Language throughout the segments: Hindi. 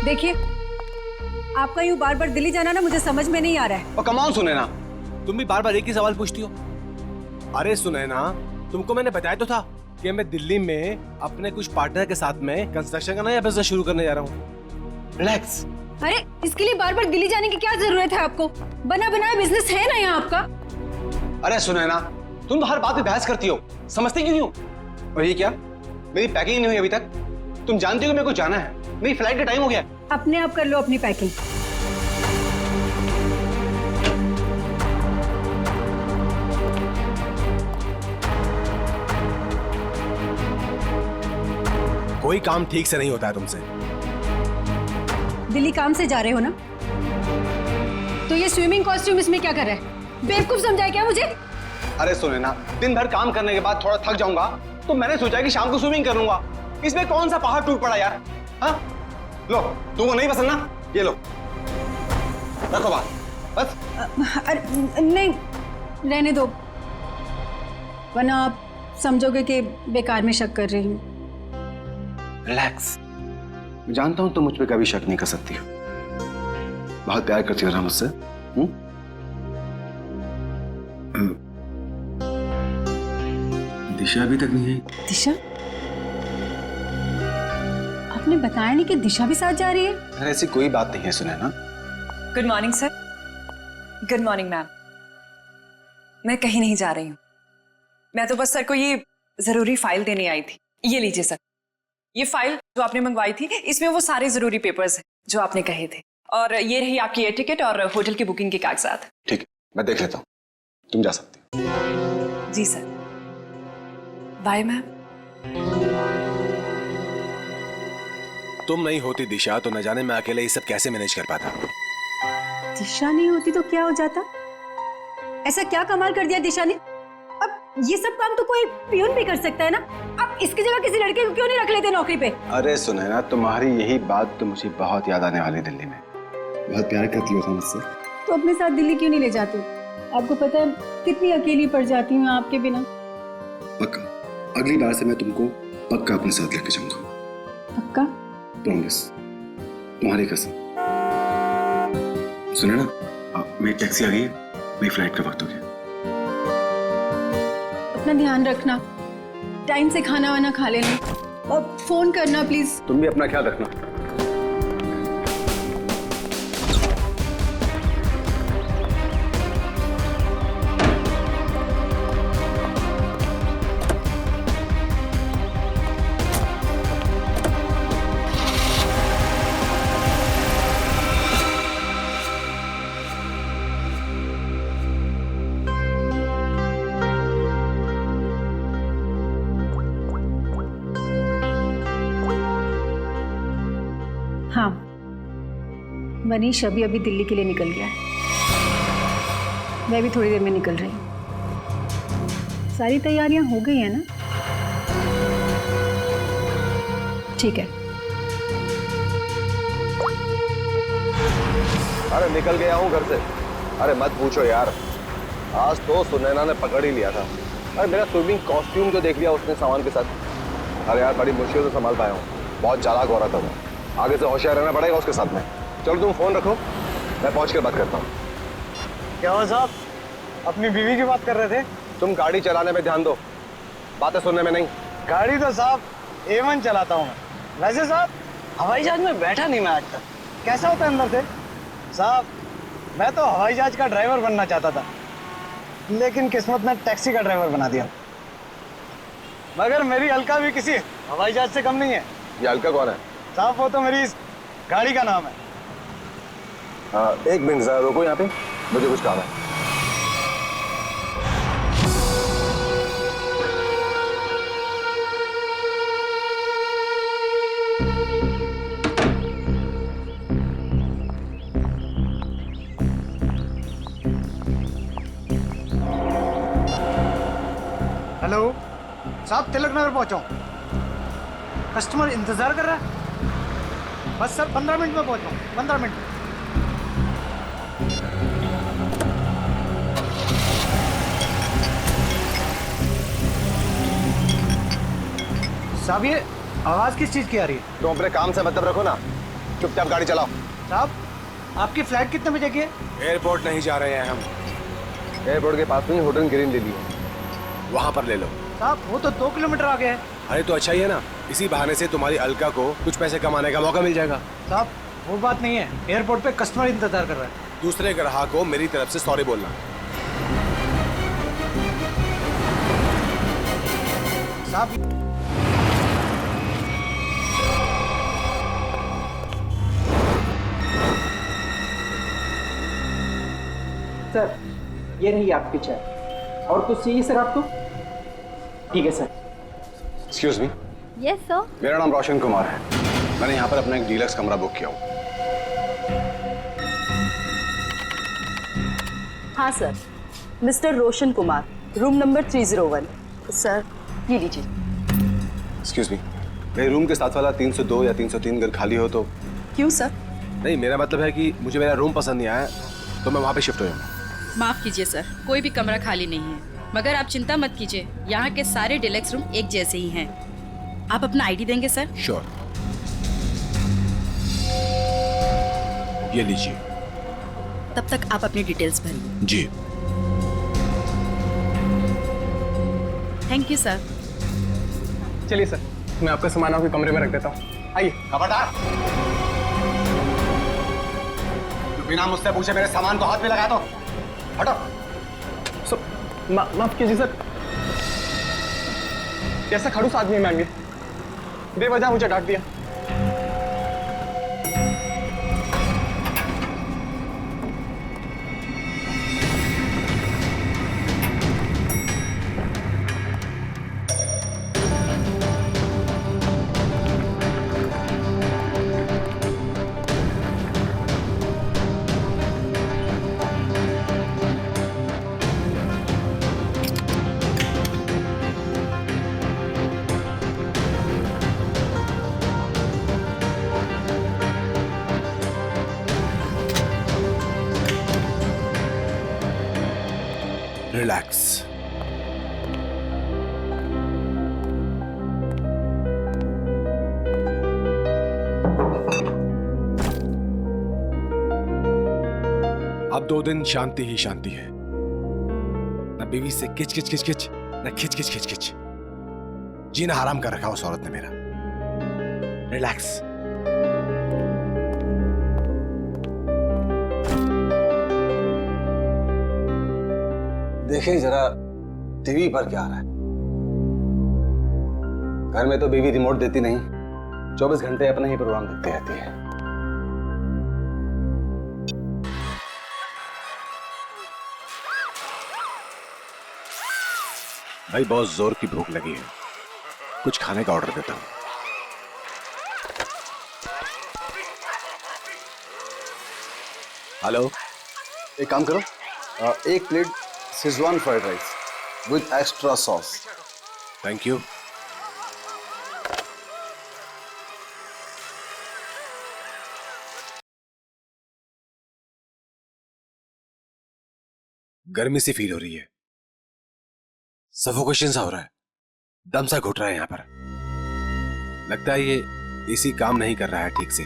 देखिए, आपका यूं बार बार दिल्ली जाना ना मुझे समझ में नहीं आ रहा है। और कमाल सुनैना, तुम भी बार बार एक ही सवाल पूछती हो। अरे सुनैना, तुमको मैंने बताया तो था कि मैं दिल्ली में अपने कुछ पार्टनर के साथ में कंस्ट्रक्शन का नया बिजनेस शुरू करने जा रहा हूँ। रिलैक्स। अरे इसके लिए बार बार दिल्ली जाने की क्या जरूरत है आपको? बना बनाया बिजनेस है ना यहाँ आपका। अरे सुनैना, तुम तो हर बात पे बहस करती हो, समझती क्यों नहीं हो? और ये क्या, मेरी पैकिंग नहीं हुई अभी तक? तुम जानती हो कि मेरे को जाना है, मेरी फ्लाइट का टाइम हो गया। अपने आप कर लो अपनी पैकिंग। कोई काम ठीक से नहीं होता है तुमसे। दिल्ली काम से जा रहे हो ना, तो ये स्विमिंग कॉस्ट्यूम इसमें क्या कर रहा है? बेवकूफ समझाए क्या मुझे? अरे सुनैना, दिन भर काम करने के बाद थोड़ा थक जाऊंगा तो मैंने सोचा कि शाम को स्विमिंग कर लूंगा। इसमें कौन सा पहाड़ टूट पड़ा यार? हाँ, लो, तुमको नहीं पसंद ना, ये लो, रखो बात, बस। अरे नहीं, रहने दो, वरना आप समझोगे कि बेकार में शक कर रही हूँ। रिलैक्स। मैं जानता हूं तुम मुझ पे कभी शक नहीं कर सकती हो, बहुत प्यार करती हो ना मुझसे। दिशा अभी तक नहीं आई। दिशा? आपने बताया नहीं कि दिशा भी साथ जा रही है? अरे ऐसी कोई बात नहीं है Sunaina. Good morning sir. Good morning ma'am. मैं कहीं नहीं जा रही हूँ, मैं तो बस सर को ये जरूरी फाइल देने आई थी। ये लीजिए सर, ये फाइल जो आपने मंगवाई थी, इसमें वो सारे जरूरी पेपर्स हैं जो आपने कहे थे, और ये रही आपकी एयर टिकट और होटल की बुकिंग के कागजात। ठीक है, मैं देख लेता हूँ, तुम जा सकती हो। जी सर, बाय मैम। तुम नहीं होती दिशा तो न जाने मैं अकेले ये सब कैसे मैनेज कर पाता। दिशा नहीं होती तो क्या हो जाता? ऐसा क्या कमाल कर दिया दिशा ने? अब ये सब काम तो कोई पियून भी कर सकता है ना। अब इसकी जगह किसी लड़के को क्यों नहीं रख लेते नौकरी पे? अरे सुनैना, तुम्हारी यही बात तो मुझे बहुत याद आने वाली दिल्ली में। बहुत प्यार करती हो मुझसे। तो अपने साथ दिल्ली क्यों नहीं ले जाते? आपको पता है कितनी अकेली पड़ जाती हूँ आपके बिना। पक्का, अगली बार से मैं तुमको पक्का अपने साथ लेके जाऊंगा। पक्का? प्रॉमिस, तुम्हारी कसम। सुनैना, मेरी टैक्सी आ गई है, मेरी फ्लाइट का वक्त हो गया। अपना ध्यान रखना, टाइम से खाना वाना खा लेना और फोन करना प्लीज। तुम भी अपना ख्याल रखना। हाँ, मनीष अभी दिल्ली के लिए निकल गया है। मैं भी थोड़ी देर में निकल रही हूँ। सारी तैयारियां हो गई है ना? ठीक है। अरे निकल गया हूँ घर से। अरे मत पूछो यार, आज तो सुनैना ने पकड़ ही लिया था। अरे मेरा स्विमिंग कॉस्ट्यूम जो देख लिया उसने सामान के साथ। अरे यार बड़ी मुश्किल से संभाल पाया हूँ, बहुत चालाक हो रहा था वो। आगे से होशियार रहना पड़ेगा उसके साथ में। चलो तुम फोन रखो, मैं पहुंच कर बात करता हूँ। क्या हुआ साहब, अपनी बीवी की बात कर रहे थे? तुम गाड़ी चलाने में ध्यान दो, बातें सुनने में नहीं। गाड़ी तो साहब A1 चलाता हूँ मैं। वैसे साहब हवाई जहाज में बैठा नहीं मैं आज तक। कैसा होता है अंदर से? साहब मैं तो हवाई जहाज का ड्राइवर बनना चाहता था, लेकिन किस्मत ने टैक्सी का ड्राइवर बना दिया। मगर मेरी अलका भी किसी हवाई जहाज से कम नहीं है। ये अलका कौन है? साहब वो तो मेरी इस गाड़ी का नाम है। एक मिनट जरा रुको यहाँ पे, मुझे कुछ काम है। हेलो साहब, तिलक नगर पहुंचा हूं। कस्टमर इंतजार कर रहा है। बस सर 15 मिनट में पहुंचाऊं, 15 मिनट में। साहब ये आवाज किस चीज की आ रही है? तुम अपने काम से मतलब रखो ना। चुपचाप गाड़ी चलाओ। साहब, आपकी फ्लाइट कितने बजे की है? एयरपोर्ट नहीं जा रहे हैं हम, एयरपोर्ट के पास में होटल ग्रीन ले लिया। वहां पर ले लो। साहब, वो तो 2 किलोमीटर आगे है। अरे तो अच्छा ही है ना, इसी बहाने से तुम्हारी अलका को कुछ पैसे कमाने का मौका मिल जाएगा। साहब, वो बात नहीं है, एयरपोर्ट पे कस्टमर इंतजार कर रहा है। दूसरे ग्राहक को मेरी तरफ से सॉरी बोलना। साहब, सर ये रही आपकी चाय। और कुछ चाहिए सर आपको? ठीक है sir. Excuse me, yes sir. मेरा नाम रोशन कुमार है। मैंने यहाँ पर अपना एक डीलक्स कमरा बुक किया हूँ। हाँ sir, mister Roshan Kumar, room number 301। Sir ये लीजिए। एक्सक्यूज मी, मेरे रूम के साथ वाला 302 या 303 घर खाली हो तो? क्यों सर? नहीं, मेरा मतलब है कि मुझे मेरा रूम पसंद नहीं आया तो मैं वहाँ पे शिफ्ट हो जाऊँगा। माफ कीजिए सर, कोई भी कमरा खाली नहीं है, मगर आप चिंता मत कीजिए, यहाँ के सारे डिलक्स रूम एक जैसे ही हैं। आप अपना आईडी देंगे सर? श्योर। ये लीजिए। तब तक आप अपनी डिटेल्स भरिए। जी। Thank you sir. चलिए सर, मैं आपका सामान आपके कमरे में रख देता हूँ। आइए। खबरदार, बिना मुझसे पूछे मेरे सामान को हाथ में लगा दो। हटो। सर, माफ कीजिए सर, कैसा खड़ूस आदमी मान गए, बेवजह मुझे डांट दिया। रिलैक्स। अब 2 दिन शांति ही शांति है। न बीवी से किच किच किच किच, न खिच खिच खिच खिच। जीना हराम कर रखा उस औरत ने मेरा। रिलैक्स। देखिए जरा टीवी पर क्या आ रहा है। घर में तो बीवी रिमोट देती नहीं, 24 घंटे अपना ही प्रोग्राम देखती रहती है। भाई बहुत जोर की भूख लगी है, कुछ खाने का ऑर्डर देता हूं। हेलो, एक काम करो, 1 plate Schezwan fried rice with extra sauce. Thank you. गर्मी सी फील हो रही है, सफोकेशन सा हो रहा है, दम सा घुट रहा है यहां पर। लगता है ये एसी काम नहीं कर रहा है ठीक से।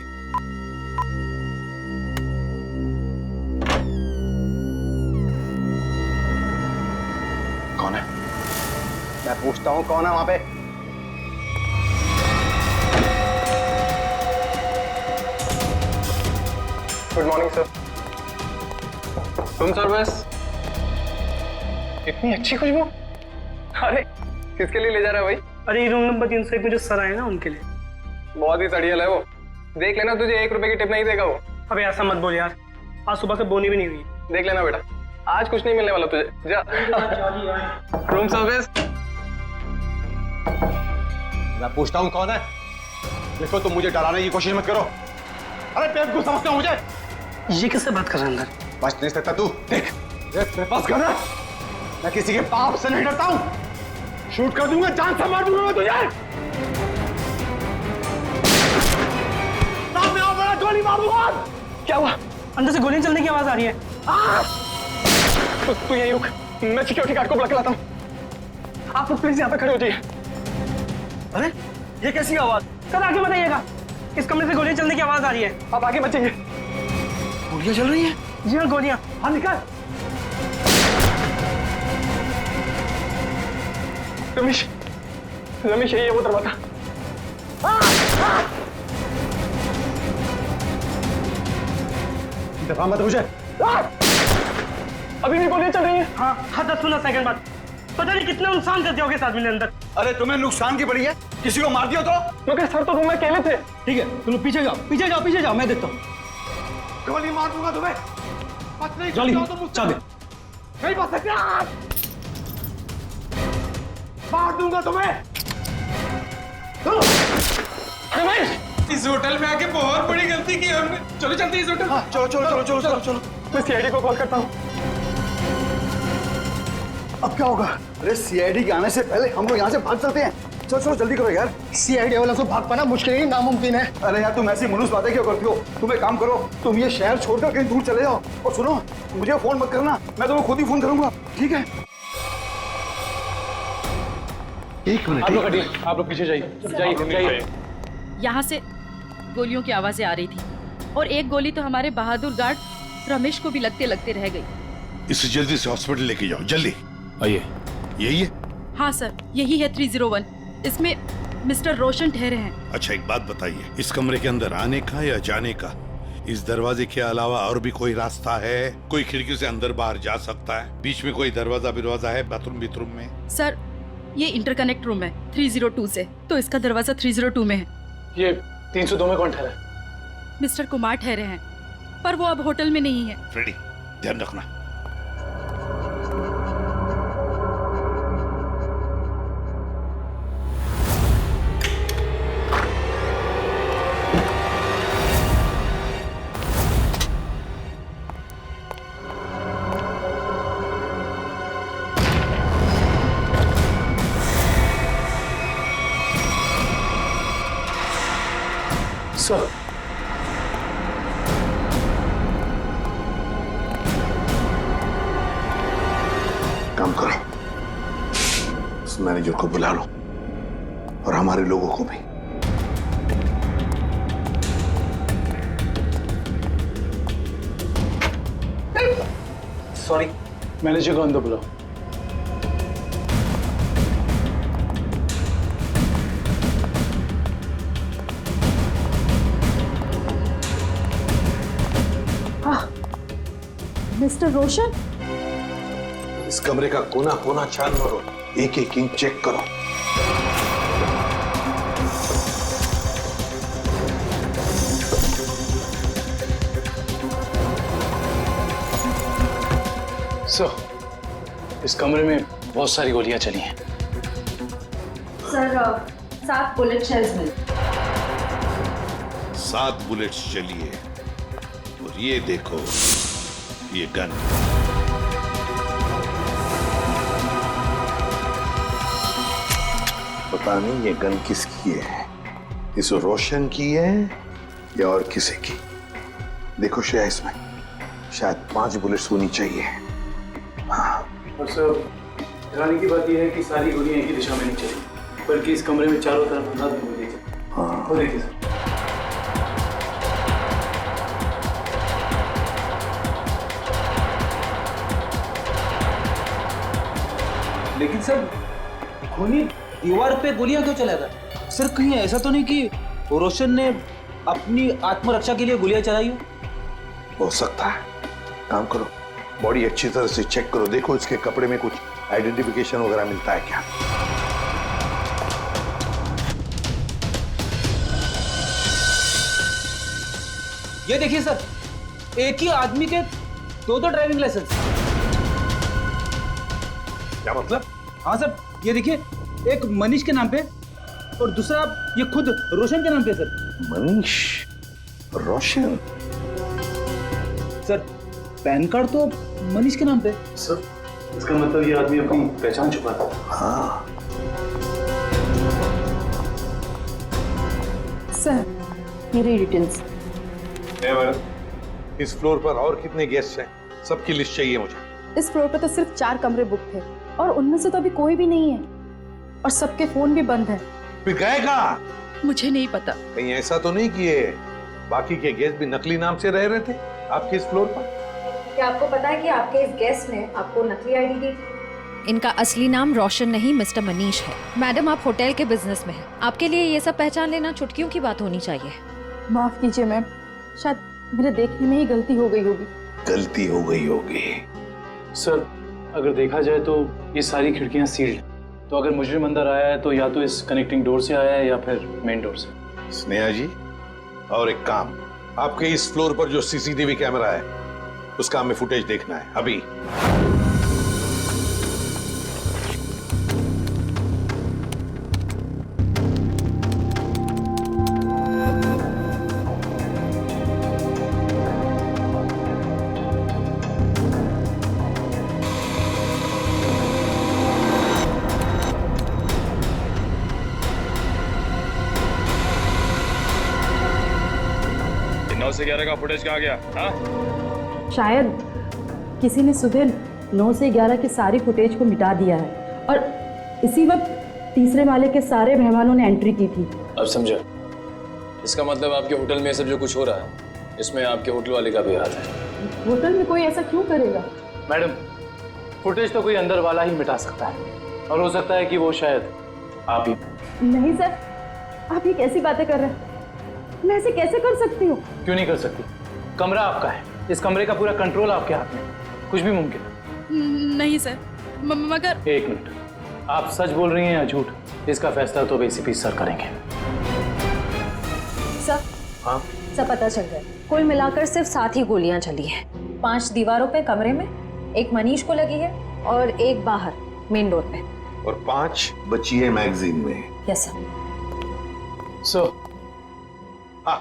कौन है? मैं पूछता हूं कौन है वहां पे? Good morning sir. Room service. इतनी अच्छी खुशबू। अरे किसके लिए ले जा रहा है भाई? अरे रूम नंबर 301 में जो सर आए ना उनके लिए। बहुत ही सड़ियल है वो, देख लेना, तुझे 1 रुपए की टिप नहीं देगा वो। अबे ऐसा मत बोल यार, आज सुबह से बोनी भी नहीं हुई। देख लेना बेटा, आज कुछ नहीं मिलने वाला तुझे। जा। Room service. मैं पूछता हूं कौन है? देखो तुम मुझे डराने की कोशिश मत करो। अरे बेवकूफ समझते हो मुझे? ये किससे बात कर रहे हैं अंदर? बच नहीं सकता तू। देख, ये मेरे पास गन है, मैं किसी के बाप से नहीं डरता हूं। शूट कर दूंगा, जान से मार दूंगा मैं तुझे। सामने आओ, बड़ा गोली मार दूंगा। क्या हुआ? अंदर से गोलियां चलने की आवाज आ रही है। तू यहीं रुक, मैं सिक्योरिटी गार्ड को बुला के लाता हूँ। आप लोग प्लीज यहाँ पे खड़े हो जाइए। अरे ये कैसी आवाज? सर आगे बताइएगा। इस कमरे से गोलियां चलने की आवाज आ रही है। आप आगे मत जाइए। गोलियां चल रही हैं? जी हाँ, गोलियां। हाँ, निकाल। रमेश, रमेश, यही है वो दरवाजा। दफा मत मुझे। अभी भी गोलियां चल रही हैं। हाँ, 10-15 सेकंड बाद। पता नहीं कितना नुकसान कर दिया होगा इस आदमी ने अंदर। अरे तुम्हें नुकसान की पड़ी है? किसी को मार दिया तो? मगर सर तो रूम में अकेले थे। ठीक है, तुम लोग पीछे जाओ, पीछे जाओ, पीछे जाओ, मैं देखता हूँ। गोली मार दूंगा तुम्हें। बच नहीं जल्दी, सकते हो तुम मुझसे। चाबी। नहीं बच सकते। मार दूंगा तुम्हें। रमेश, इस होटल में आके बहुत बड़ी गलती की हमने। चलो चलते इस होटल। हाँ, चलो चलो चलो चलो चलो चलो। मैं सीआईडी को कॉल करता हूँ। अब क्या होगा? अरे सीआईडी के आने से पहले हम लोग यहाँ से भाग चलते हैं। चलो चलो जल्दी करो यार। सीआईडी वाला से भाग पाना मुश्किल ही नामुमकिन है। अरे यार तुम ऐसी मनुष्य बातें क्यों करती हो? तुम एक काम करो, तुम ये शहर छोड़कर कहीं दूर चले जाओ। और सुनो, मुझे फोन मत करना, मैं तुम्हें खुद ही फोन करूंगा, ठीक है? एक मिनट। आप लोग हटिए, आप लोग पीछे जाइए, जाइए। यहाँ से गोलियों की आवाजें आ रही थी और एक गोली तो हमारे बहादुर गार्ड रमेश को भी लगते लगते रह गई। इसे जल्दी से हॉस्पिटल लेके जाओ, जल्दी। आइए। यही है? हाँ सर, यही है 301। इसमें मिस्टर रोशन ठहरे हैं। अच्छा एक बात बताइए, इस कमरे के अंदर आने का या जाने का इस दरवाजे के अलावा और भी कोई रास्ता है? कोई खिड़की से अंदर बाहर जा सकता है? बीच में कोई दरवाजा है बाथरूम में? सर, ये इंटरकनेक्ट रूम है 302 से, तो इसका दरवाजा 302 में है। ये 302 में कौन ठहरा है? मिस्टर कुमार ठहरे हैं, पर वो अब होटल में नहीं है। फ्रेडी, ध्यान रखना। सर, काम करो, उस मैनेजर को बुला लो और हमारे लोगों को भी। सॉरी, मैनेजर को अंदर बुलाओ। मिस्टर रोशन, इस कमरे का कोना कोना छान मारो, एक एक इंच चेक करो। सर, इस कमरे में बहुत सारी गोलियां चली हैं। सर 7 बुलेट शेल्स मिले। 7 बुलेट्स चली है। और ये देखो, ये गन। पता नहीं ये गन किसकी है, इस रोशन की है या और किसी की। देखो श्रेया, इसमें शायद 5 बुलेट्स होनी चाहिए। हाँ। और सर, हैरानी की बात यह है कि सारी गोलियां एक ही दिशा में नहीं चली, बल्कि इस कमरे में चारों तरफ अंदाज में गोलियां चली। हाँ। वो देखिए सर। लेकिन सर, खूनी दीवार पे गोलियां क्यों चलाता? सर, कहीं ऐसा तो नहीं कि रोशन ने अपनी आत्मरक्षा के लिए गोलियां चलाई हो सकता है। काम करो, बॉडी अच्छी तरह से चेक करो, देखो इसके कपड़े में कुछ आइडेंटिफिकेशन वगैरह मिलता है क्या। ये देखिए सर, एक ही आदमी के 2 ड्राइविंग लाइसेंस। क्या मतलब? हाँ सर, ये देखिए, एक मनीष के नाम पे और दूसरा ये खुद रोशन के नाम पे। सर, मनीष, रोशन। सर, पैन कार्ड तो मनीष के नाम पे। सर, इसका मतलब ये आदमी अपनी पहचान छुपाता था। हाँ। सर, मेरी डिटेल्स। इस फ्लोर पर और कितने गेस्ट हैं? सबकी लिस्ट चाहिए मुझे। इस फ्लोर पे तो सिर्फ 4 कमरे बुक थे और उनमें से तो अभी कोई भी नहीं है और सबके फोन भी बंद है। फिर गए कहाँ? मुझे नहीं पता। कहीं ऐसा तो नहीं कि ये बाकी के गेस्ट भी नकली नाम से रह रहे थे आपके इस फ्लोर पर? क्या आपको पता है कि आपके इस गेस्ट ने आपको नकली आईडी दी थी? इनका असली नाम रोशन नहीं मिस्टर मनीष है। मैडम, आप होटल के बिजनेस में हैं। आपके लिए ये सब पहचान लेना चुटकियों की बात होनी चाहिए। माफ कीजिए मैम, शायद मेरे देखने में ही गलती हो गई होगी। गलती हो गई होगी। सर, अगर देखा जाए तो ये सारी खिड़कियां सील्ड हैं। तो अगर मुजरिम अंदर आया है तो या तो इस कनेक्टिंग डोर से आया है या फिर मेन डोर से। स्नेहा जी, और एक काम, आपके इस फ्लोर पर जो सीसीटीवी कैमरा है उसका हमें फुटेज देखना है अभी। से 11 का फुटेज कहाँ गया? शायद किसी ने सुबह 9 से 11 के सारी फुटेज को मिटा दिया है और इसी वक्त तीसरे माले के सारे मेहमानों ने एंट्री की थी। अब समझा। इसका मतलब आपके होटल में सब जो कुछ हो रहा है इसमें आपके होटल वाले का भी हाथ है। होटल में कोई ऐसा क्यों करेगा? मैडम, फुटेज तो कोई अंदर वाला ही मिटा सकता है और हो सकता है कि वो शायद आप ही। नहीं सर, आप ये कैसी बातें कर रहे हैं? मैं ऐसे कैसे कर सकती हूँ? क्यों नहीं कर सकती? कमरा आपका है, इस कमरे का पूरा कंट्रोल आपके हाथ में, कुछ भी मुमकिन है। नहीं सर, मगर। एक मिनट, आप सच बोल रही हैं या झूठ? इसका फैसला तो एसीपी सर करेंगे। सर, हाँ? सब पता चल गया। कुल मिलाकर सिर्फ 7 ही गोलियां चली हैं। 5 दीवारों पे कमरे में, 1 मनीष को लगी है और 1 बाहर मेन डोर पे, और 5 बची है मैगजीन में। Yes sir. सो हाँ,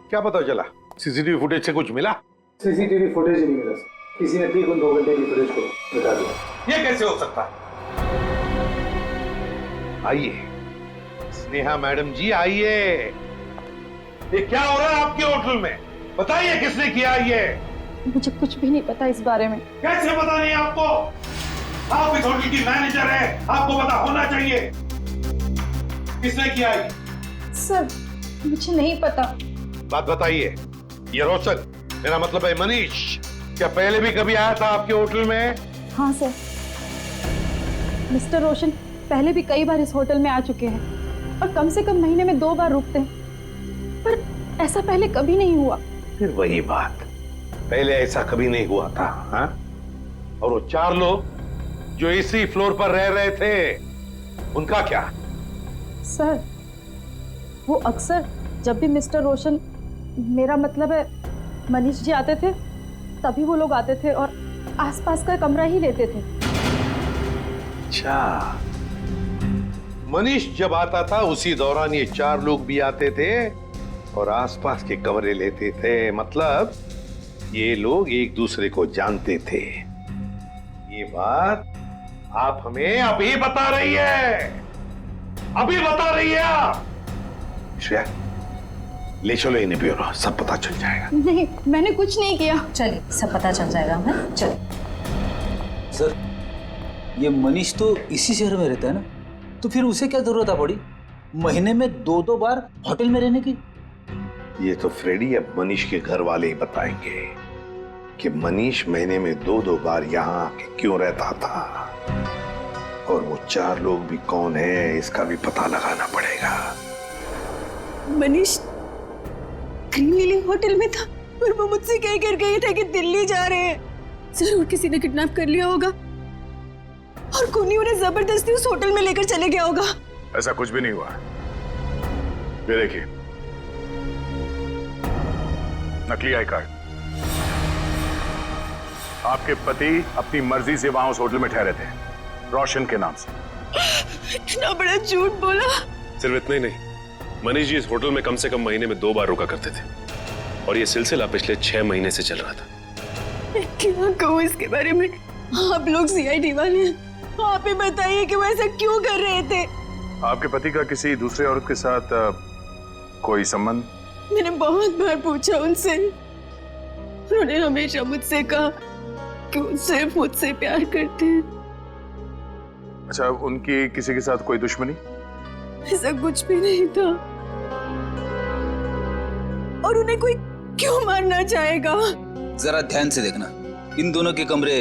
क्या पता चला? सीसीटीवी फुटेज से कुछ मिला? सीसीटीवी फुटेज नहीं मिला सर। किसी ने ठीक उन 2 घंटे की फुटेज को मिटा दिया। ये कैसे हो सकता है? आइए स्नेहा मैडम जी, आइए। ये क्या हो रहा है आपके होटल में? बताइए किसने किया ये? मुझे कुछ भी नहीं पता इस बारे में। कैसे पता नहीं आपको? आप इस होटल की मैनेजर है, आपको पता होना चाहिए। किसने किया ये? सर, मुझे नहीं पता। बात बताइए। ये रोशन, मेरा मतलब है मनीष, क्या पहले भी कभी आया था आपके होटल में? हाँ सर, मिस्टर रोशन पहले भी कई बार इस होटल में आ चुके हैं और कम से कम महीने में 2 बार रुकते हैं, पर ऐसा पहले कभी नहीं हुआ। फिर वही बात, पहले ऐसा कभी नहीं हुआ था। हाँ? और वो 4 लोग जो इसी फ्लोर पर रह रहे थे, उनका क्या? सर, वो अक्सर जब भी मिस्टर रोशन, मेरा मतलब है मनीष जी आते थे, तभी वो लोग आते थे और आसपास का कमरा ही लेते थे। अच्छा, मनीष जब आता था उसी दौरान ये 4 लोग भी आते थे और आसपास के कमरे लेते थे। मतलब ये लोग एक दूसरे को जानते थे। ये बात आप हमें अभी बता रही है, अभी बता रही है आप। श्रेया, ले चलो इन्हें ब्यूरो, सब पता चल जाएगा। नहीं, मैंने कुछ नहीं किया। चलिए, सब पता चल जाएगा हमें। चलिए। सर, ये मनीष तो इसी शहर में रहता है ना, तो फिर उसे क्या जरूरत है पड़ी महीने में 2-2 बार होटल में रहने की? ये तो फ्रेडी अब मनीष के घर वाले ही बताएंगे कि मनीष महीने में 2-2 बार यहाँ आके क्यों रहता था, और वो 4 लोग भी कौन है इसका भी पता लगाना पड़ेगा। मनीष ग्रीन लिली होटल में था और वो मुझसे कह कर गए थे कि दिल्ली जा रहे हैं। जरूर किसी ने किडनैप कर लिया होगा और कोनी उन्हें जबरदस्ती उस होटल में लेकर चले गया होगा। ऐसा कुछ भी नहीं हुआ। ये देखिए, नकली आई कार्ड। आपके पति अपनी मर्जी से वहां उस होटल में ठहरे थे, रोशन के नाम से। इतना बड़ा झूठ बोला। सिर्फ इतना ही नहीं, मनीष जी इस होटल में कम से कम महीने में 2 बार रुका करते थे और ये सिलसिला पिछले 6 महीने से चल रहा था। मैं क्या कहूँ इसके बारे में? आप लोग सीआईडी वाले हैं, आप ही बताइए कि वो ऐसा क्यों कर रहे थे। आपके पति का किसी दूसरे औरत के साथ कोई संबंध? मैंने बहुत बार पूछा उनसे, उन्होंने हमेशा मुझसे कहा कि वो सिर्फ मुझसे प्यार करते हैं। अच्छा, उनकी किसी के साथ कोई दुश्मनी? ऐसा कुछ भी नहीं था। और उन्हें कोई क्यों मारना चाहेगा? जरा ध्यान से देखना, इन दोनों के कमरे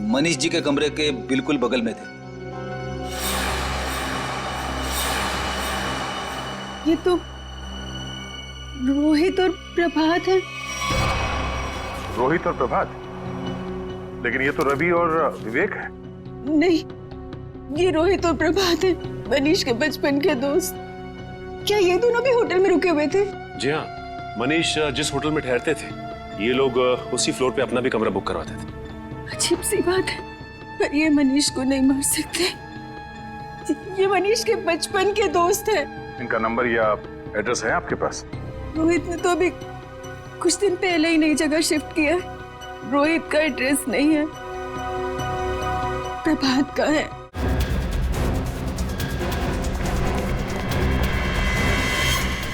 मनीष जी के कमरे के बिल्कुल बगल में थे। ये तो रोहित और प्रभात है। रोहित और प्रभात? लेकिन ये तो रवि और विवेक है। नहीं, ये रोहित और प्रभात है, मनीष के बचपन के दोस्त। क्या ये दोनों भी होटल में रुके हुए थे? जी हाँ, मनीष जिस होटल में ठहरते थे ये लोग उसी फ्लोर पे अपना भी कमरा बुक करवाते थे। अजीब सी बात है, पर ये मनीष को नहीं मार सकते। ये मनीष के बचपन के दोस्त है। इनका नंबर या एड्रेस है आपके पास? रोहित ने तो अभी कुछ दिन पहले ही नई जगह शिफ्ट किया है। रोहित का एड्रेस नहीं है, प्रभात का है।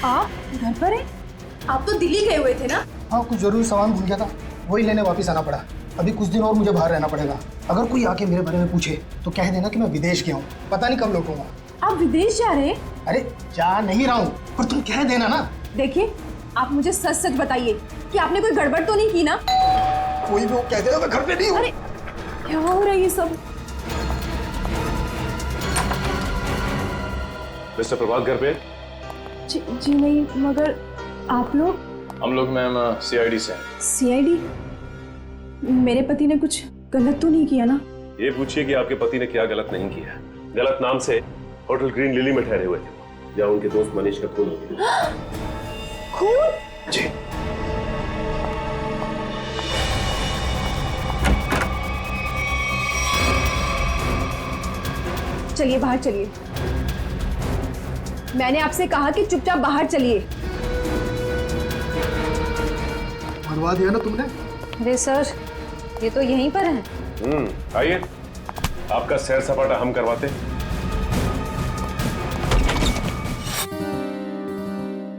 आप घर पर हैं? आप तो दिल्ली गए हुए थे ना? हाँ, कुछ जरूरी सामान भूल गया था, वही लेने वापस आना पड़ा। अभी कुछ दिन और मुझे बाहर रहना पड़ेगा। अगर कोई आके मेरे बारे में पूछे तो कह देना कि मैं विदेश गया हूँ, पता नहीं कब लौटूंगा। आप विदेश जा रहे हैं? अरे जा नहीं रहा हूँ, पर तुम कह देना ना। देखिए, आप मुझे सच सच बताइए कि आपने कोई गड़बड़ तो नहीं की ना? कोई भी वो कह देगा मैं घर पे नहीं हूँ। अरे क्या हो रहा है ये सब? मिस्टर प्रभात घर पे? जी नहीं, मगर आप लोग? हम लोग मैम सीआईडी से हैं। सीआईडी? मेरे पति ने कुछ गलत तो नहीं किया ना? ये पूछिए कि आपके पति ने क्या गलत नहीं किया। गलत नाम से होटल ग्रीन लिली में ठहरे हुए थे जहाँ उनके दोस्त मनीष का खून हो गया। खून? जी। चलिए बाहर चलिए। मैंने आपसे कहा कि चुपचाप बाहर चलिए। मरवा दिया ना तुमने? अरे सर, ये तो यहीं पर है। आइए, आपका सैर सपाटा हम करवाते हैं।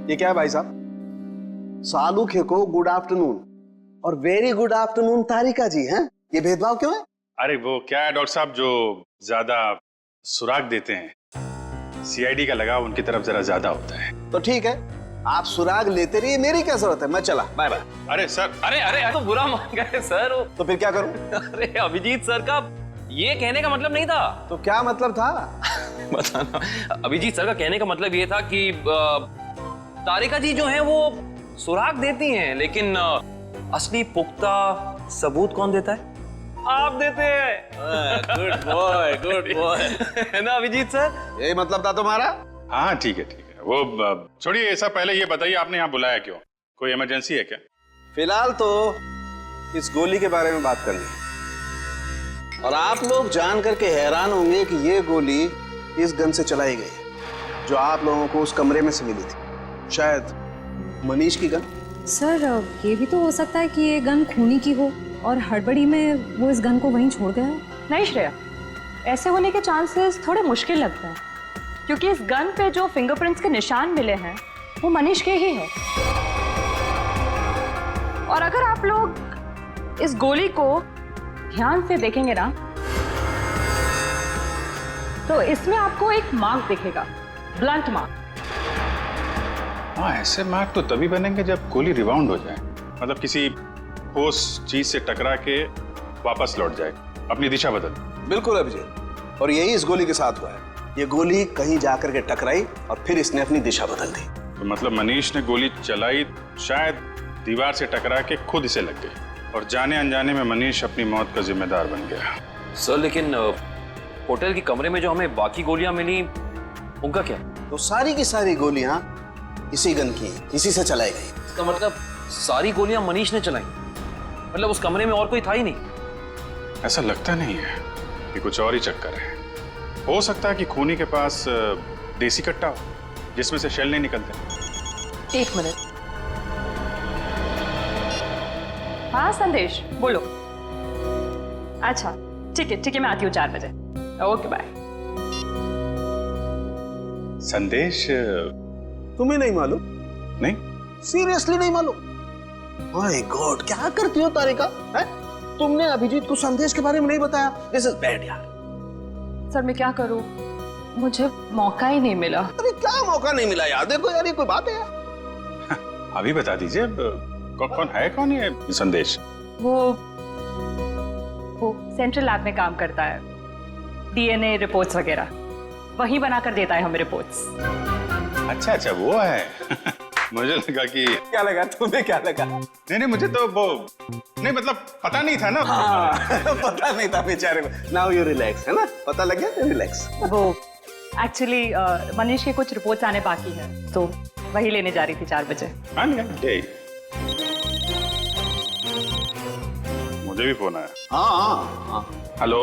ये क्या है भाई साहब? सालूखे को गुड आफ्टरनून और वेरी गुड आफ्टरनून तारिका जी हैं? ये भेदभाव क्यों है? अरे वो क्या है डॉक्टर साहब, जो ज्यादा सुराग देते हैं, सीआईडी का लगाव उनकी तरफ जरा ज्यादा होता है। तो ठीक है, आप सुराग लेते रहिए, मेरी क्या जरूरत है, मैं चला, बाय बाय। अरे सर, अरे तो बुरा मान गए सर। तो फिर क्या करूं? अरे अभिजीत सर का ये कहने का मतलब नहीं था। तो क्या मतलब था? बताना। अभिजीत सर का कहने का मतलब ये था कि तारिका जी जो हैं वो सुराग देती हैं, लेकिन असली पुख्ता सबूत कौन देता है? आप देते हैं। Good boy, good boy. है ना अभिजीत सर? यही मतलब था तुम्हारा? हाँ ठीक है ठीक है, वो छोड़िए ये सब। पहले ये बताइए आपने यहाँ बुलाया क्यों? कोई इमरजेंसी है क्या? फिलहाल तो इस गोली के बारे में बात करनी है, और आप लोग जान करके हैरान होंगे कि ये गोली इस गन से चलाई गई है जो आप लोगों को उस कमरे में से मिली थी। शायद मनीष की गन। सर, ये भी तो हो सकता है कि ये गन खूनी की हो और हड़बड़ी में वो इस गन को वहीं छोड़ गया हो। नहीं श्रेया, ऐसे होने के चांसेस थोड़े मुश्किल लगते हैं, क्योंकि इस गन पे जो फिंगरप्रिंट्स के निशान मिले हैं वो मनीष के ही हैं। और अगर आप लोग इस गोली को ध्यान से देखेंगे ना, तो इसमें आपको एक मार्क दिखेगा, ब्लंट मार्क। हाँ, ऐसे मार्क तो तभी बनेंगे जब गोली रिबाउंड हो जाए, मतलब किसी ठोस चीज से टकरा के वापस लौट जाए, अपनी दिशा बदल। बिल्कुल अभिजीत, और यही इस गोली के साथ हुआ है। ये गोली कहीं जाकर के टकराई और फिर इसने अपनी दिशा बदल दी। तो मतलब मनीष ने गोली चलाई, शायद दीवार से टकरा के खुद इसे लग गई, और जाने अनजाने में मनीष अपनी मौत का जिम्मेदार बन गया। सर लेकिन होटल के कमरे में जो हमें बाकी गोलियां मिली, उनका क्या? तो सारी की सारी गोलियां इसी गन की, इसी से चलाई गई। इसका मतलब सारी गोलियां मनीष ने चलाई? मतलब उस कमरे में और कोई था ही नहीं? ऐसा लगता नहीं है, कि कुछ और ही चक्कर है। हो सकता है कि खूनी के पास देसी कट्टा हो जिसमें से शेल नहीं निकलते। एक मिनट। हाँ संदेश, बोलो। अच्छा ठीक है, मैं आती हूँ 4 बजे। Okay bye. संदेश तुम्हें नहीं मालूम? नहीं, सीरियसली नहीं मालूम? माय गॉड, क्या करती हो तारिका? है? तुमने अभिजीत को संदेश के बारे में नहीं बताया। दिस इज बैड यार। सर मैं क्या करूं, मुझे मौका ही नहीं मिला। अरे क्या मौका नहीं मिला यार? देखो यार, ये कोई बात है यार? अभी बता दीजिए कौन है, कौन ये संदेश? वो सेंट्रल लैब में काम करता है, डीएनए रिपोर्ट्स वगैरह वही बनाकर देता है हमें रिपोर्ट्स। अच्छा वो है। मुझे लगा कि क्या लगा तुम्हें, क्या लगा? नहीं मुझे तो वो नहीं, मतलब पता नहीं था ना। पता नहीं था बेचारे को। नाउ यू रिलैक्स, है ना? पता लग गया, रिलैक्स। वो एक्चुअली मनीष के कुछ रिपोर्ट्स आने बाकी है, तो वही लेने जा रही थी 4 बजे। मुझे भी फोन आया। हाँ। हेलो।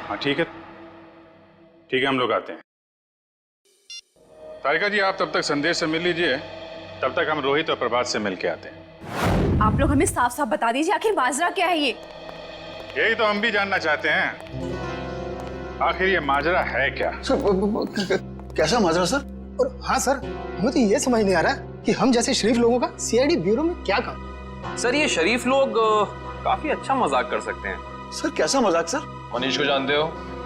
हाँ ठीक है हम लोग आते हैं। तारिका जी आप तब तक संदेश से मिल लीजिए, तब तक हम रोहित और प्रभात से मिल के आते हैं। आप लोग हमें साफ साफ बता दीजिए आखिर माजरा क्या है ये? यही तो हम भी जानना चाहते हैं, आखिर ये माजरा है क्या? सर कैसा माजरा सर? और हाँ सर, हमें तो ये समझ नहीं आ रहा कि हम जैसे शरीफ लोगों का सीआईडी ब्यूरो में क्या काम? सर ये शरीफ लोग काफी अच्छा मजाक कर सकते हैं। सर कैसा मजाक सर? मनीष को जानते हो?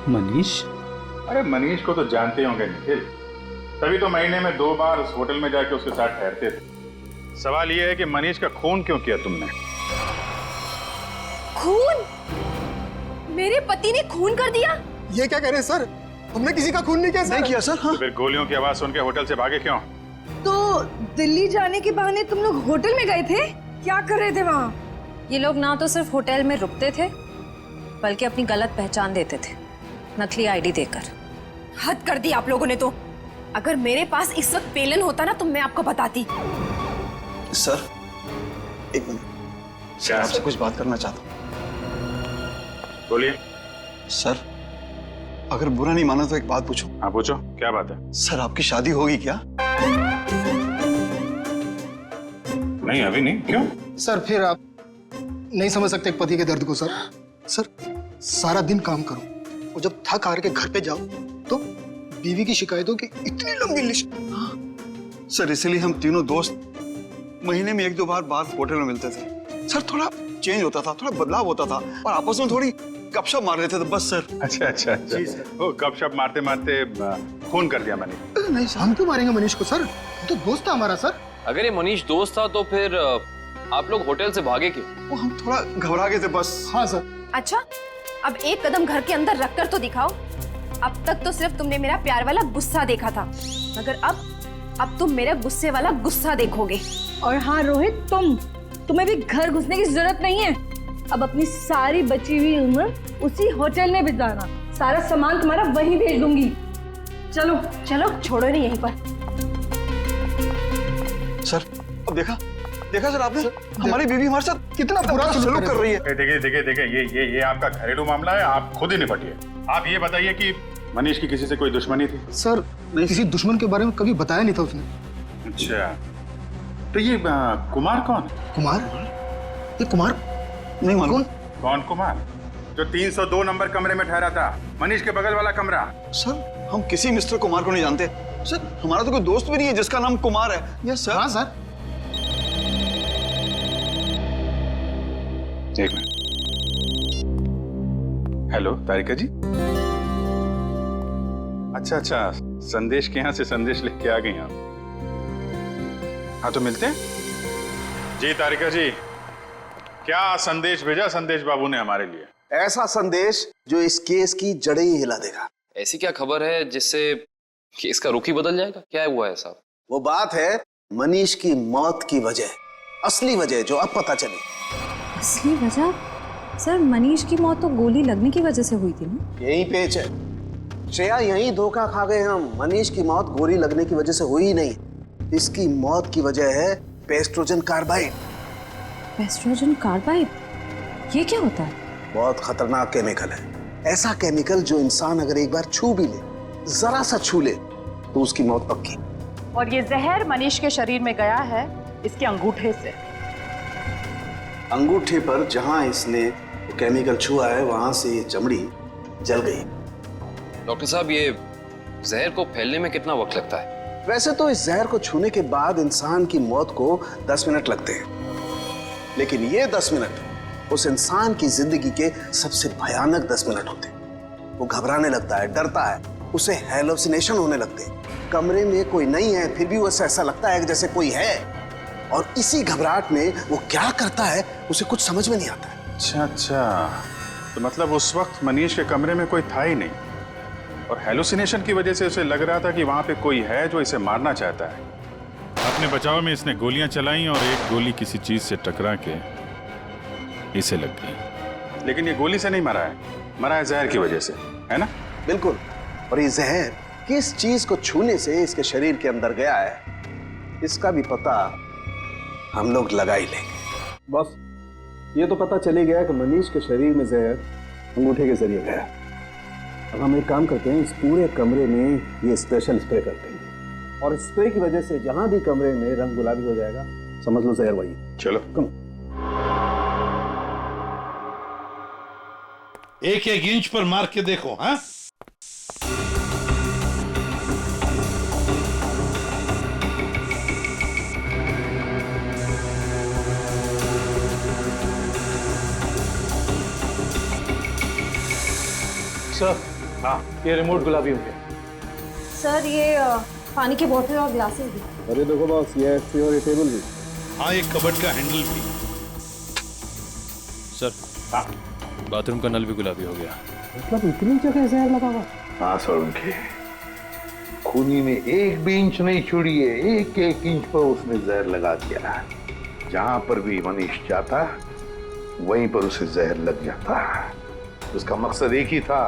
मनीष? अरे मनीष को तो जानते होंगे निखिल, तभी तो महीने में 2 बार उस होटल में जाके उसके साथ ठहरते थे। सवाल ये है कि मनीष का खून क्यों किया तुमने? खून? मेरे पति ने खून कर दिया? ये क्या कह रहे हैं सर? हमने किसी का खून नहीं किया सर। नहीं किया सर। हाँ? तो फिर गोलियों की आवाज सुन के होटल से भागे क्यों? तो दिल्ली जाने के बहाने तुम लोग होटल में गए थे? क्या कर रहे थे वहाँ? ये लोग ना तो सिर्फ होटल में रुकते थे, बल्कि अपनी गलत पहचान देते थे, नकली आईडी देकर। हद कर दी आप लोगों ने तो। अगर मेरे पास इस वक्त पेलन होता ना तो मैं आपको बताती। सर एक मिनट, सर आपसे कुछ बात करना चाहता हूँ। बोलिए। सर अगर बुरा नहीं माना तो एक बात पूछूं? हाँ पूछो, क्या बात है? सर आपकी शादी होगी क्या? नहीं अभी नहीं। क्यों? सर फिर आप नहीं समझ सकते एक पति के दर्द को। सर सारा दिन काम करो और जब थक हार के घर पे जाओ तो बीवी की शिकायतों की इतनी लंबी लिस्ट। सर इसलिए हम तीनों दोस्त महीने में 1-2 बार होटल में मिलते थे। सर थोड़ा चेंज होता था, थोड़ा बदलाव होता था और आपस में थोड़ी गपशप मार रहे थे, तो बस सर। अच्छा जी सर। वो गपशप मारते मारते फोन कर दिया मैंने। नहीं सर, हम क्यों मारेंगे मनीष को? सर तो दोस्त था हमारा। सर अगर ये मनीष दोस्त था तो फिर आप लोग होटल से भागे क्यों? वो हम थोड़ा घबरा गए थे बस। हाँ सर। अच्छा अब एक कदम घर के अंदर रखकर तो दिखाओ। अब तक तो सिर्फ तुमने मेरा प्यार वाला गुस्सा देखा था, मगर अब तुम मेरा गुस्से वाला गुस्सा देखोगे। और हाँ रोहित, तुम्हें भी घर घुसने की जरूरत नहीं है। अब अपनी सारी बची हुई उम्र उसी होटल में बिताना। सारा सामान तुम्हारा वहीं भेज दूंगी। चलो छोड़ो नहीं यहीं पर। सर अब देखा सर आपने, हमारी बीवी हमारे साथ कितना बुरा सलूक कर रही है। देखिए ये आपका घरेलू मामला है, आप खुद ही निपटिए। आप ये बताइए कि मनीष की किसी से कोई दुश्मनी थी? सर नहीं, किसी दुश्मन के बारे में कभी बताया नहीं था उसने। अच्छा तो ये कुमार कौन है? कुमार? ये कुमार नहीं मालूम। कौन कुमार? जो 302 नंबर कमरे में ठहरा था, मनीष के बगल वाला कमरा। सर हम किसी मिस्टर कुमार को नहीं जानते। सर हमारा तो कोई दोस्त भी नहीं है जिसका नाम कुमार है। Yes sir. हाँ सर। एक मिनट। हेलो तारिका जी। अच्छा संदेश के यहाँ से संदेश लिख के आ गई आप। हाँ तो मिलते हैं। जी तारिका जी, क्या संदेश भेजा संदेश बाबू ने हमारे लिए? ऐसा संदेश जो इस केस की जड़ें ही हिला देगा। ऐसी क्या खबर है जिससे केस का रुख ही बदल जाएगा? क्या हुआ है साहब? वो बात है मनीष की मौत की वजह, असली वजह जो अब पता चली। असली वजह? सर मनीष की मौत तो गोली लगने की वजह से हुई थी ना? यही पेच है श्रेया, यही धोखा खा गए हम। मनीष की मौत गोली लगने की वजह से हुई ही नहीं, इसकी मौत की वजह है पेस्ट्रोजन कार्बाइड। पेस्ट्रोजन कार्बाइड? ये क्या होता है? बहुत खतरनाक केमिकल है। ऐसा केमिकल जो इंसान अगर एक बार छू भी ले, जरा सा छू ले, तो उसकी मौत पक्की। और ये जहर मनीष के शरीर में गया है इसके अंगूठे से। अंगूठे पर जहां इसने केमिकल छुआ है वहां से ये चमड़ी जल गई। डॉक्टर साहब ये जहर को फैलने में कितना वक्त लगता है? वैसे तो इस जहर को छूने के बाद इंसान की मौत को 10 मिनट लगते हैं, लेकिन ये 10 मिनट उस इंसान की जिंदगी के सबसे भयानक 10 मिनट होते हैं। वो घबराने लगता है, डरता है, उसे हैलुसिनेशन होने लगते हैं। कमरे में कोई नहीं है, फिर भी उसे ऐसा लगता है कि जैसे कोई है, और इसी घबराहट में वो क्या करता है उसे कुछ समझ में नहीं आता है। अच्छा, तो मतलब उस वक्त मनीष के कमरे में कोई था ही नहीं, और हेलुसिनेशन की वजह से उसे लग रहा था कि वहां पे कोई है जो इसे मारना चाहता है। अपने बचाव में इसने गोलियां चलाई और एक गोली किसी चीज से टकरा के इसे लग गई। लेकिन ये गोली से नहीं मरा है, मरा है जहर की वजह से, है ना? बिल्कुल। और ये जहर किस चीज को छूने से इसके शरीर के अंदर गया है, इसका भी पता हम लोग लगा ही लेंगे। बस ये तो पता चली गया कि मनीष के शरीर में जहर अंगूठे के जरिए गया। अब हम एक काम करते हैं, इस पूरे कमरे में ये स्पेशल स्प्रे करते हैं, और स्प्रे की वजह से जहां भी कमरे में रंग गुलाबी हो जाएगा, समझ लो जहर वही। चलो कम। एक एक इंच पर मार के देखो। हाँ, सर, हाँ, ये रिमोट गुलाबी हो गया। सर ये पानी की बोतल और ग्लासेस भी। अरे देखो बॉस, ये और ये टेबल भी। हाँ, एक कबर्ड का हैंडल भी। सर, हाँ, बाथरूम का नल भी गुलाबी हो गया। मतलब इतनी जगह जहर लगा हुआ? हाँ सर, उनके खूनी ने एक भी इंच नहीं छोड़ी है, एक एक इंच पर उसने जहर लगा दिया। जहां पर भी मनीष जाता वहीं पर उसे जहर लग जाता। उसका मकसद एक ही था,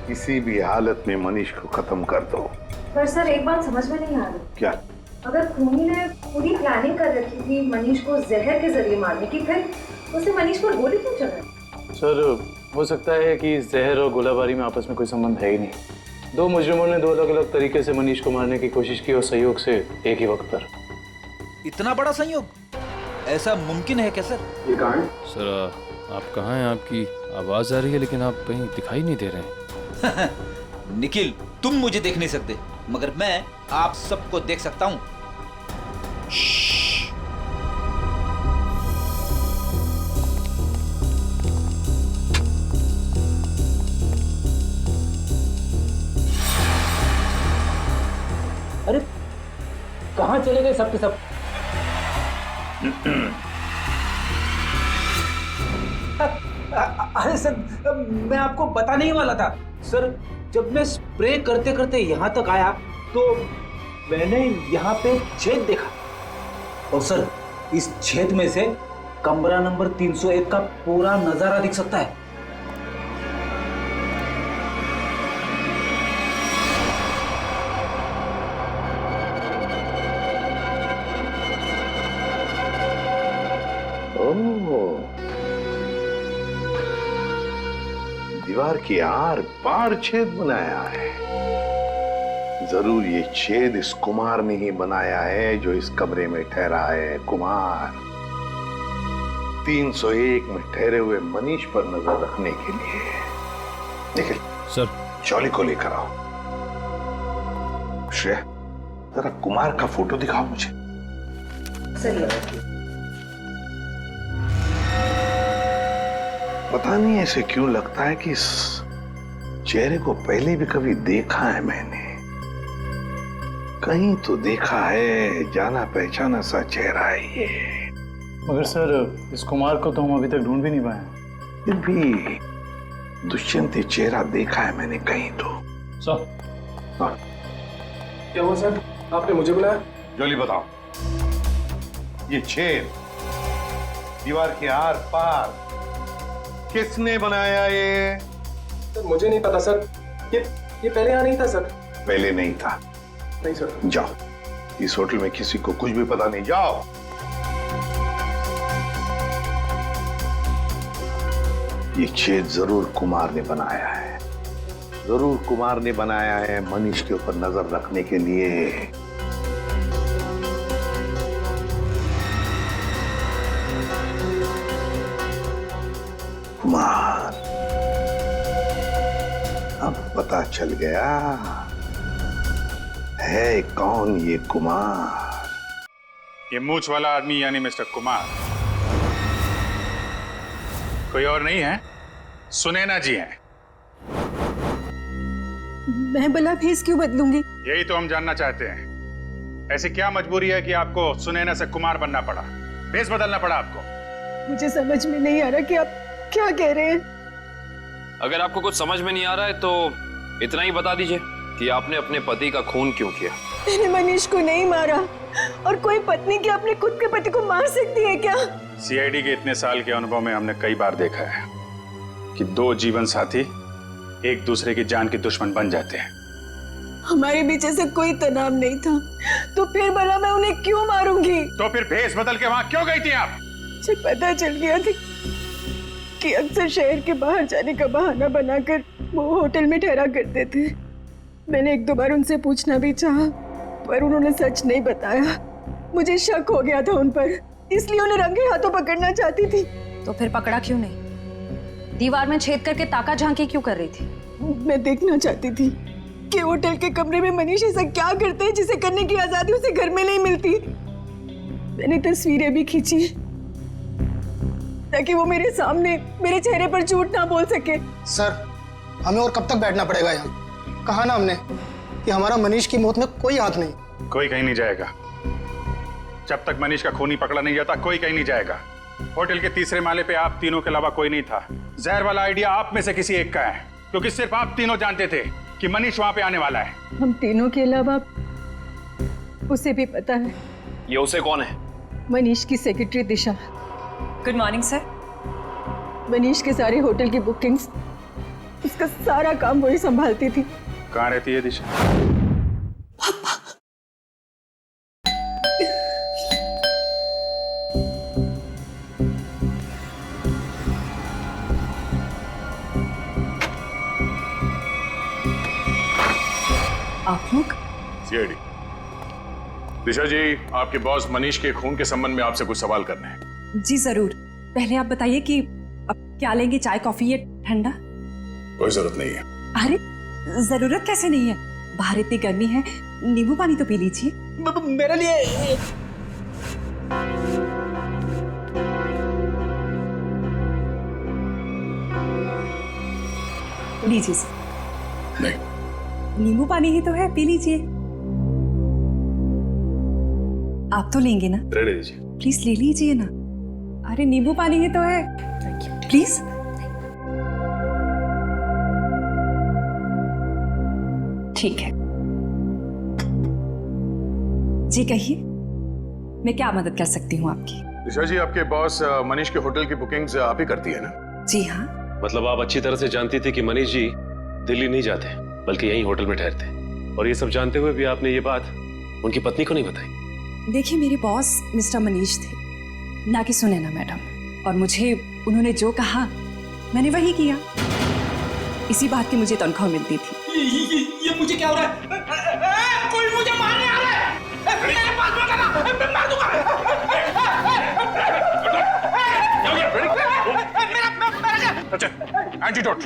किसी भी हालत में मनीष को खत्म कर दो। पर सर एक बात समझ में नहीं आ रही। क्या? अगर खूनी ने पूरी प्लानिंग कर रखी थी मनीष को जहर के जरिए मारने की, फिर उसने मनीष पर गोली क्यों चलाई? सर हो सकता है कि जहर और गोलाबारी में आपस में कोई संबंध है ही नहीं। दो मुजरिमों ने दो अलग अलग तरीके से मनीष को मारने की कोशिश की, और संयोग से एक ही वक्त पर। इतना बड़ा संयोग ऐसा मुमकिन है क्या सर? ये कहाँ है? सर आप कहाँ हैं? आपकी आवाज आ रही है लेकिन आप कहीं दिखाई नहीं दे रहे हैं। निखिल, तुम मुझे देख नहीं सकते, मगर मैं आप सबको देख सकता हूं। अरे कहाँ चले गए सब के सब? अरे सर, मैं आपको बताने ही वाला था। सर, जब मैं स्प्रे करते करते यहाँ तक आया तो मैंने यहाँ पे छेद देखा, और सर इस छेद में से कमरा नंबर 301 का पूरा नजारा दिख सकता है। दीवार की आर पार छेद बनाया है। जरूर ये छेद इस कुमार ने ही बनाया है जो इस कमरे में ठहरा है। कुमार 301 में ठहरे हुए मनीष पर नजर रखने के लिए। निखिल सर, चौली को लेकर आओ। श्रेया, जरा कुमार का फोटो दिखाओ मुझे। पता नहीं ऐसे क्यों लगता है कि इस चेहरे को पहले भी कभी देखा है मैंने। कहीं तो देखा है, जाना पहचाना सा चेहरा है ये। मगर सर इस कुमार को तो हम अभी तक ढूंढ भी नहीं पाए। फिर भी दुष्यंत चेहरा देखा है मैंने कहीं तो। सर, हाँ। क्या हुआ सर? आपने मुझे बुलाया? जल्दी बताओ। ये छेद दीवार के आर पार किसने बनाया ये? सर मुझे नहीं पता सर, ये पहले यहाँ नहीं था सर। पहले नहीं था? नहीं सर। जाओ, इस होटल में किसी को कुछ भी पता नहीं, जाओ। ये छेद जरूर कुमार ने बनाया है, जरूर कुमार ने बनाया है मनीष के ऊपर नजर रखने के लिए। कुमार, अब पता चल गया है कौन ये कुमार। ये मूंछ वाला आदमी यानी मिस्टर कुमार कोई और नहीं है, सुनैना जी हैं। मैं भला भेस क्यों बदलूंगी? यही तो हम जानना चाहते हैं। ऐसी क्या मजबूरी है कि आपको सुनैना से कुमार बनना पड़ा, भेस बदलना पड़ा आपको? मुझे समझ में नहीं आ रहा कि आप क्या कह रहे हैं। अगर आपको कुछ समझ में नहीं आ रहा है तो इतना ही बता दीजिए कि आपने अपने पति का खून क्यों किया। मैंने मनीष को नहीं मारा, और कोई पत्नी क्या अपने खुद के पति को मार सकती है क्या? सीआईडी के इतने साल के अनुभव में हमने कई बार देखा है कि दो जीवन साथी एक दूसरे की जान के दुश्मन बन जाते हैं। हमारे बीच ऐसा कोई तनाव नहीं था, तो फिर भला मैं उन्हें क्यों मारूंगी? तो फिर भेस बदल के वहां क्यों गई थी आप? मुझे पता चल गया था कि अक्सर शहर के बाहर जाने का बहाना बनाकर वो होटल में ठहरा करते थे। मैंने एक दो बार उनसे पूछना भी चाहा, पर उन्होंने सच नहीं बताया। मुझे शक हो गया था उन पर, इसलिए उन्हें रंगे हाथों पकड़ना चाहती थी। तो फिर पकड़ा क्यों नहीं? दीवार में छेद करके ताका झांकी क्यों कर रही थी? मैं देखना चाहती थी कि होटल के कमरे में मनीष ऐसा क्या करते हैं जिसे करने की आजादी उसे घर में नहीं मिलती। मैंने तस्वीरें भी खींची ताकि वो मेरे सामने मेरे चेहरे पर झूठ ना बोल सके। सर, हमें और कब तक बैठना पड़ेगा यहाँ? कहा ना हमने कि हमारा मनीष की मौत में कोई हाथ नहीं। कोई कहीं नहीं जाएगा जब तक मनीष का खूनी पकड़ा नहीं जाता। कोई कहीं नहीं जाएगा। होटल के तीसरे माले पे आप तीनों के अलावा कोई नहीं था। जहर वाला आइडिया आप में से किसी एक का है, क्योंकि सिर्फ आप तीनों जानते थे कि मनीष वहां पे आने वाला है। हम तीनों के अलावा उसे भी पता है। ये उसे कौन है? मनीष की secretary Disha. Good morning sir. Manish के सारे होटल की बुकिंग्स, उसका सारा काम वही संभालती थी। कहाँ रहती है दिशा? आप लोग? सीआईडी। दिशा जी, आपके बॉस मनीष के खून के संबंध में आपसे कुछ सवाल करने हैं। जी जरूर। पहले आप बताइए कि अब क्या लेंगे, चाय कॉफी या ठंडा? कोई जरूरत नहीं है। अरे जरूरत कैसे नहीं है, बाहर इतनी गर्मी है, नींबू पानी तो पी लीजिए। मेरे लिए लीजिए सर। नहीं, नींबू पानी ही तो है, पी लीजिए। आप तो लेंगे ना? रहने दीजिए। प्लीज ले लीजिए ना। अरे नींबू पानी ही तो है, प्लीज। ठीक है जी, कहिए मैं क्या मदद कर सकती हूँ आपकी? दिशा जी, आपके बॉस मनीष के होटल की बुकिंग्स आप ही करती है ना? जी हाँ। मतलब आप अच्छी तरह से जानती थी कि मनीष जी दिल्ली नहीं जाते बल्कि यहीं होटल में ठहरते, और ये सब जानते हुए भी आपने ये बात उनकी पत्नी को नहीं बताई? देखिए, मेरे बॉस मिस्टर मनीष थे, ना कि सुनैना मैडम, और मुझे उन्होंने जो कहा मैंने वही किया। इसी बात की मुझे तनख्वाह मिलती थी। ये मुझे क्या हो रहा है? कोई मुझे मारने आ रहा है। मेरे पास मत आना, मैं मार दूंगा। अच्छा, एंटीडोट।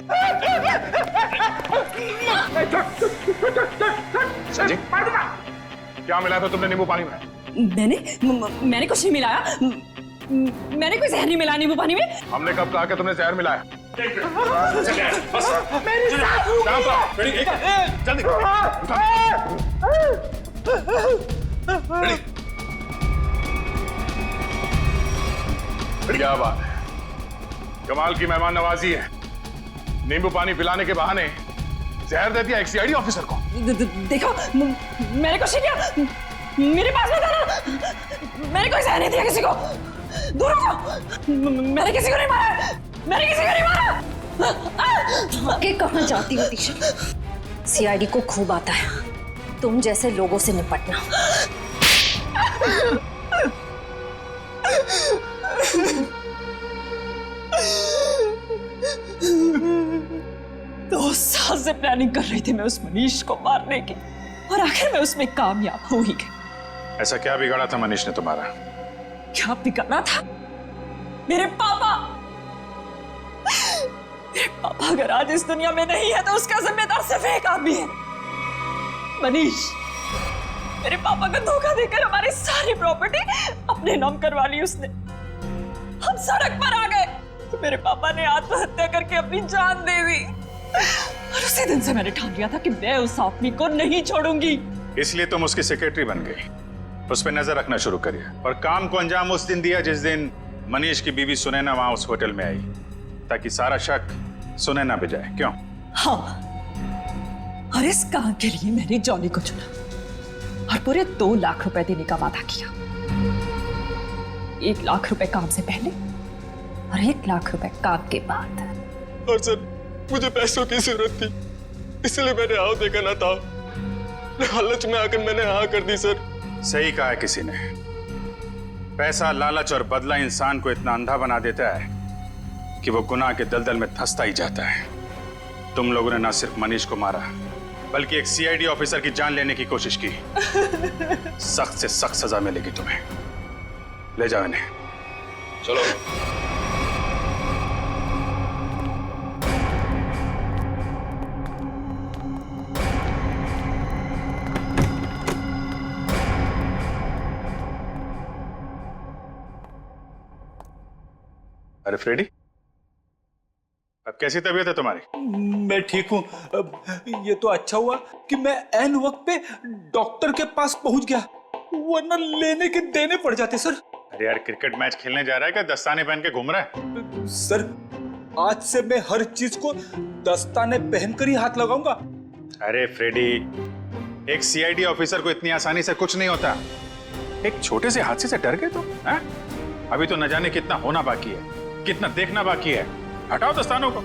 संजय, क्या मिलाया था तुमने नींबू पानी में? मैंने कुछ नहीं मिलाया। मैंने कोई जहर नहीं मिलाया नींबू पानी में। हमने कब कहा कि तुमने जहर मिलाया? क्या बात है, कमाल की मेहमान नवाजी है। नींबू पानी पिलाने के बहाने जहर दे दिया एक सीआईडी ऑफिसर को। देखो, मैंने कुछ नहीं किया, मेरे पास मत आना। मैंने कोई जहर नहीं दिया किसी को, दूर हो जाओ। मैंने किसी को नहीं मारा, मैंने किसी को नहीं मारा। आगे कहाँ जाती हो दिशा? सीआईडी को खूब आता है तुम जैसे लोगों से निपटना। 2 साल से प्लानिंग कर रही थी मैं उस मनीष को मारने की, और आखिर में उसमें कामयाब हो ही गई। ऐसा क्या बिगाड़ा था मनीष ने तुम्हारा? क्या बिगाड़ा था? मेरे पापा अगर आज इस दुनिया में नहीं है तो उसका जिम्मेदार सिर्फ एक आदमी है, मनीष। मेरे पापा को धोखा देकर हमारी सारी प्रॉपर्टी अपने नाम करवा ली उसने। हम सड़क पर आ गए तो मेरे पापा ने आत्महत्या करके अपनी जान दे दी। और उसी दिन से मैंने ठान लिया था कि मैं उस आदमी को नहीं छोड़ूंगी। इसलिए तुम उसकी सेक्रेटरी बन गई, उस पर नजर रखना शुरू करिए और काम को अंजाम उस दिन दिया जिस दिन मनीष की बीवी सुनैना वहां उस होटल में आई, ताकि सारा शक सुनैना पे जाए। क्यों? हाँ, और इस काम के लिए मैंने जॉनी को चुना और पूरे 2 लाख रुपए देने का वादा किया। 1 लाख रुपए काम से पहले और 1 लाख रुपए काम के बाद। और सर मुझे पैसों की जरूरत थी, इसलिए मैंने हाँ देखा ना था, लालच में आकर मैंने हाँ कर दी सर। सही कहा है किसी ने, पैसा, लालच और बदला इंसान को इतना अंधा बना देता है कि वो गुनाह के दलदल में धंसता ही जाता है। तुम लोगों ने ना सिर्फ मनीष को मारा, बल्कि एक सीआईडी ऑफिसर की जान लेने की कोशिश की। सख्त से सख्त सजा मिलेगी तुम्हें। ले जाओ इन्हें। चलो। अरे फ्रेडी, अब कैसी तबीयत है तुम्हारी? मैं ठीक हूँ। ये तो अच्छा हुआ कि मैं ऐन वक्त पे डॉक्टर के पास पहुंच गया, वरना लेने के देने पड़ जाते सर। अरे यार, क्रिकेट मैच खेलने जा रहा है क्या दस्ताने पहन के घूम रहा है? सर आज से मैं हर चीज को दस्ताने पहनकर ही हाथ लगाऊंगा। अरे फ्रेडी, एक सीआईडी ऑफिसर को इतनी आसानी से कुछ नहीं होता। एक छोटे से हादसे से डर गए तुम? अभी तो न जाने कितना होना बाकी है, कितना देखना बाकी है। हटाओ दस्तानों को।